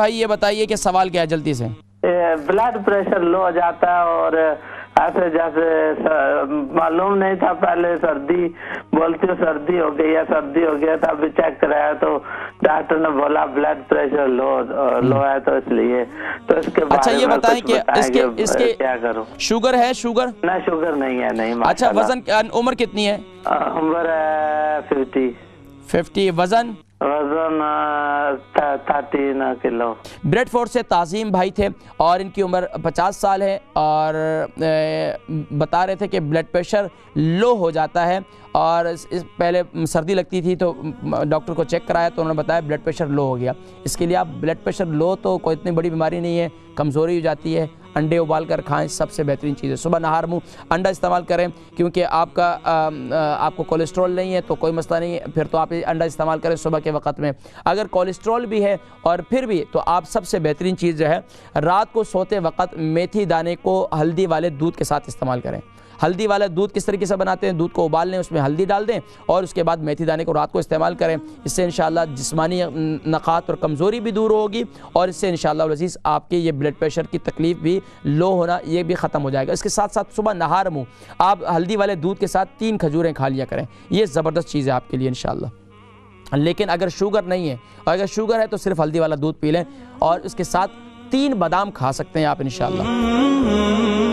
भाई ये बताइए कि सवाल क्या है जल्दी से। ब्लड प्रेशर लो हो जाता है और ऐसे जैसे मालूम नहीं था, पहले सर्दी बोलती हूँ सर्दी हो गई है, सर्दी हो गया था, अभी चेक कराया तो डॉक्टर ने बोला ब्लड प्रेशर लो है, तो इसलिए तो इसके बारे अच्छा ये में बताएं कि इसके क्या करूँ? शुगर है? शुगर ना शुगर नहीं है, नहीं। अच्छा वजन, उम्र कितनी है? उम्र 50। वजन 13 किलो। ब्रेडफोर्ड से ताज़ीम भाई थे और इनकी उम्र 50 साल है और बता रहे थे कि ब्लड प्रेशर लो हो जाता है और इस पहले सर्दी लगती थी तो डॉक्टर को चेक कराया तो उन्होंने बताया ब्लड प्रेशर लो हो गया। इसके लिए आप ब्लड प्रेशर लो तो कोई इतनी बड़ी बीमारी नहीं है, कमज़ोरी हो जाती है। अंडे उबाल कर खाएं, सबसे बेहतरीन चीज़ है। सुबह नहार मुँह अंडा इस्तेमाल करें क्योंकि आपको कोलेस्ट्रॉल नहीं है तो कोई मसला नहीं है, फिर तो आप अंडा इस्तेमाल करें सुबह के वक्त में। अगर कोलेस्ट्रॉल भी है और फिर भी तो आप सबसे बेहतरीन चीज़ जो है रात को सोते वक्त मेथी दाने को हल्दी वाले दूध के साथ इस्तेमाल करें। हल्दी वाला दूध किस तरीके से बनाते हैं? दूध को उबाल लें, उसमें हल्दी डाल दें और उसके बाद मेथी दाने को रात को इस्तेमाल करें। इससे इंशाअल्लाह जिस्मानी नक़ात और कमज़ोरी भी दूर होगी और इससे इंशाअल्लाह अज़ीज़ आपके ये ब्लड प्रेशर की तकलीफ़ भी लो होना ये भी ख़त्म हो जाएगा। इसके साथ साथ सुबह नहार मुँह आप हल्दी वाले दूध के साथ 3 खजूरें खा लिया करें, ये ज़बरदस्त चीज़ है आपके लिए इंशाअल्लाह। लेकिन अगर शुगर नहीं है और अगर शुगर है तो सिर्फ हल्दी वाला दूध पी लें और उसके साथ 3 बादाम खा सकते हैं आप इंशाअल्लाह।